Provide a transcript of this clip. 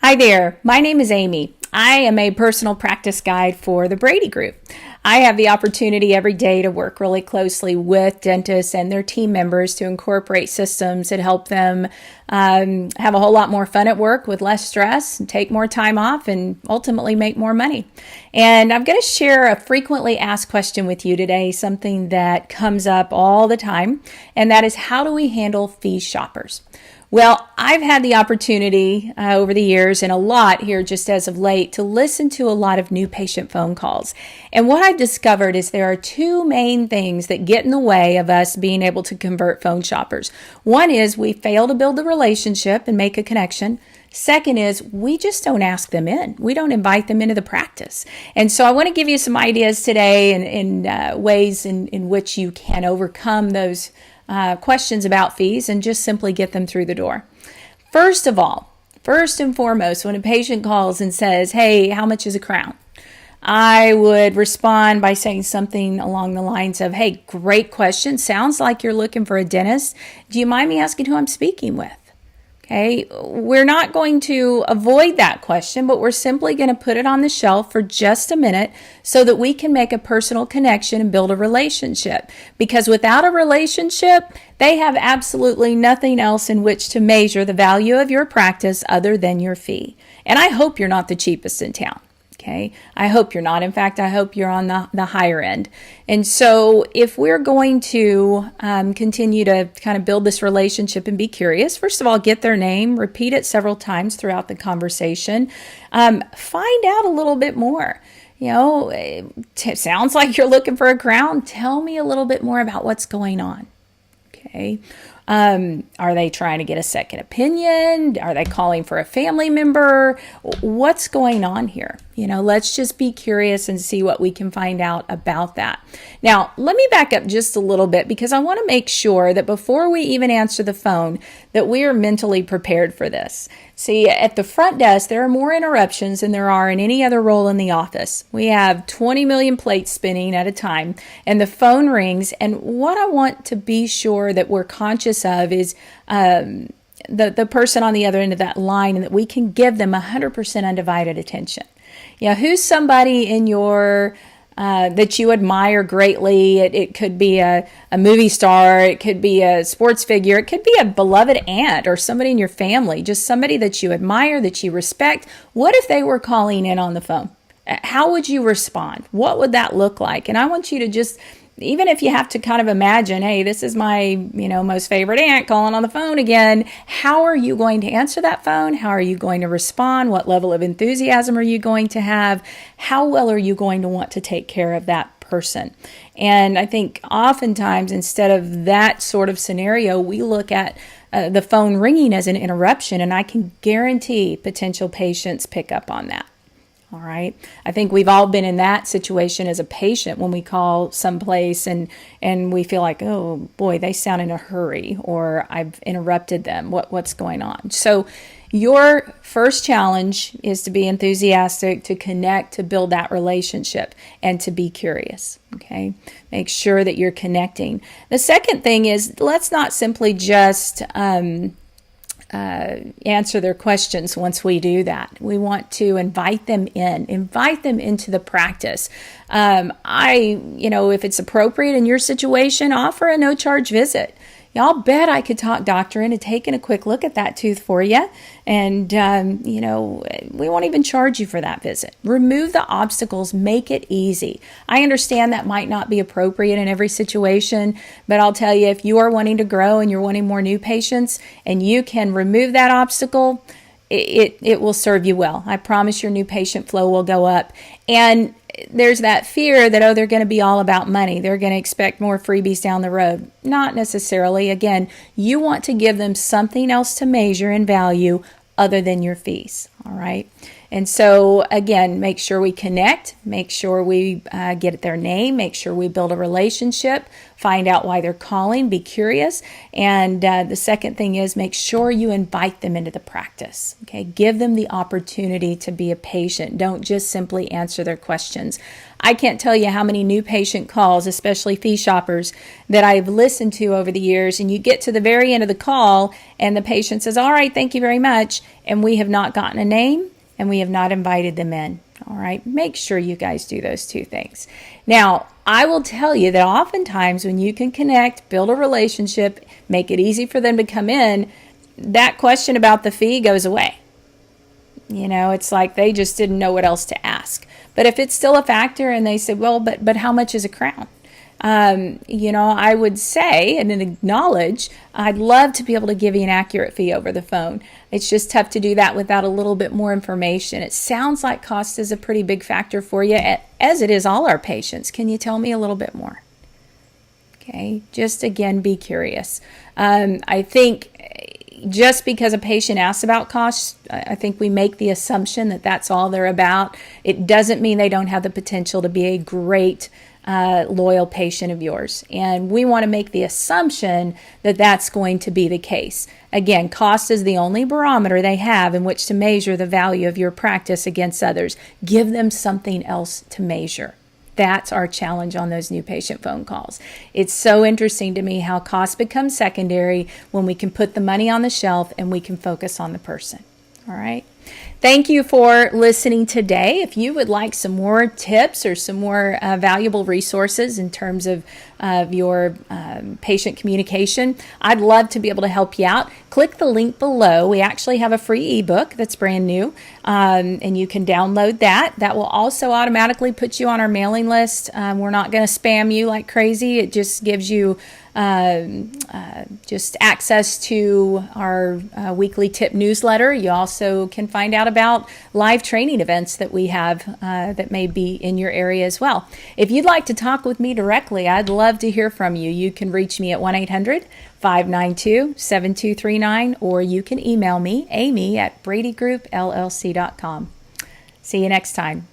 Hi there, my name is Amy. I am a personal practice guide for the Brady Group. I have the opportunity every day to work really closely with dentists and their team members to incorporate systems that help them have a whole lot more fun at work with less stress, and take more time off, and ultimately make more money. And I'm going to share a frequently asked question with you today, something that comes up all the time, and that is, how do we handle fee shoppers? Well, I've had the opportunity over the years, and a lot here just as of late, to listen to a lot of new patient phone calls. And what I've discovered is there are two main things that get in the way of us being able to convert phone shoppers. One is we fail to build the relationship and make a connection. Second is we just don't ask them in. We don't invite them into the practice. And so I want to give you some ideas today and ways in which you can overcome those questions about fees and just simply get them through the door. First and foremost, when a patient calls and says, "Hey, how much is a crown?" I would respond by saying something along the lines of, "Hey, great question. Sounds like you're looking for a dentist. Do you mind me asking who I'm speaking with?" Okay, we're not going to avoid that question, but we're simply going to put it on the shelf for just a minute so that we can make a personal connection and build a relationship. Because without a relationship, they have absolutely nothing else in which to measure the value of your practice other than your fee. And I hope you're not the cheapest in town. Okay, I hope you're not. In fact, I hope you're on the higher end. And so if we're going to continue to kind of build this relationship and be curious, first of all, get their name, repeat it several times throughout the conversation, find out a little bit more. You know, it sounds like you're looking for a crown. Tell me a little bit more about what's going on. Okay. Are they trying to get a second opinion? Are they calling for a family member? What's going on here? You know, let's just be curious and see what we can find out about that. Now, let me back up just a little bit because I want to make sure that before we even answer the phone, that we are mentally prepared for this. See, at the front desk, there are more interruptions than there are in any other role in the office. We have 20 million plates spinning at a time, and the phone rings. And what I want to be sure that we're conscious of is the person on the other end of that line, and that we can give them 100% undivided attention. You know, who's somebody in your that you admire greatly? It could be a movie star, it could be a sports figure, it could be a beloved aunt or somebody in your family, just somebody that you admire, that you respect. What if they were calling in on the phone? How would you respond? What would that look like? And I want you to just, even if you have to kind of imagine, hey, this is my, most favorite aunt calling on the phone again. How are you going to answer that phone? How are you going to respond? What level of enthusiasm are you going to have? How well are you going to want to take care of that person? And I think oftentimes, instead of that sort of scenario, we look at the phone ringing as an interruption, and I can guarantee potential patients pick up on that. All right. I think we've all been in that situation as a patient when we call someplace and we feel like, oh boy, they sound in a hurry, or I've interrupted them. What's going on? So your first challenge is to be enthusiastic, to connect, to build that relationship, and to be curious. Okay. Make sure that you're connecting. The second thing is, let's not simply just answer their questions. Once we do that, we want to invite them into the practice. If it's appropriate in your situation, offer a no-charge visit. Y'all bet I could talk doctor into taking a quick look at that tooth for you. And, we won't even charge you for that visit. Remove the obstacles, make it easy. I understand that might not be appropriate in every situation, but I'll tell you, if you are wanting to grow and you're wanting more new patients and you can remove that obstacle, it will serve you well. I promise your new patient flow will go up. And there's that fear that, they're going to be all about money. They're going to expect more freebies down the road. Not necessarily. Again, you want to give them something else to measure in value other than your fees. All right. And so, again, make sure we connect, make sure we get their name, make sure we build a relationship, find out why they're calling, be curious. And the second thing is make sure you invite them into the practice. Okay, give them the opportunity to be a patient. Don't just simply answer their questions. I can't tell you how many new patient calls, especially fee shoppers, that I've listened to over the years, and you get to the very end of the call and the patient says, all right, thank you very much, and we have not gotten a name and we have not invited them in. All right, make sure you guys do those two things. Now, I will tell you that oftentimes when you can connect, build a relationship, make it easy for them to come in, that question about the fee goes away. You know, it's like they just didn't know what else to ask. But if it's still a factor and they say, well, but how much is a crown? You know, I would say and then acknowledge, I'd love to be able to give you an accurate fee over the phone. It's just tough to do that without a little bit more information. It sounds like cost is a pretty big factor for you, as it is all our patients. Can you tell me a little bit more? Okay, just again, be curious. I think just because a patient asks about costs, I think we make the assumption that that's all they're about. It doesn't mean they don't have the potential to be a great loyal patient of yours. And we want to make the assumption that that's going to be the case. Again, cost is the only barometer they have in which to measure the value of your practice against others. Give them something else to measure. That's our challenge on those new patient phone calls. It's so interesting to me how cost becomes secondary when we can put the money on the shelf and we can focus on the person. All right. Thank you for listening today. If you would like some more tips or some more valuable resources in terms of your patient communication, I'd love to be able to help you out. Click the link below. We actually have a free ebook that's brand new, and you can download that. That will also automatically put you on our mailing list. We're not going to spam you like crazy. It just gives you just access to our weekly tip newsletter. You also can find out about live training events that we have that may be in your area as well. If you'd like to talk with me directly, I'd love to hear from you. You can reach me at 1-800-592-7239, or you can email me, Amy, at bradygroupllc.com. See you next time.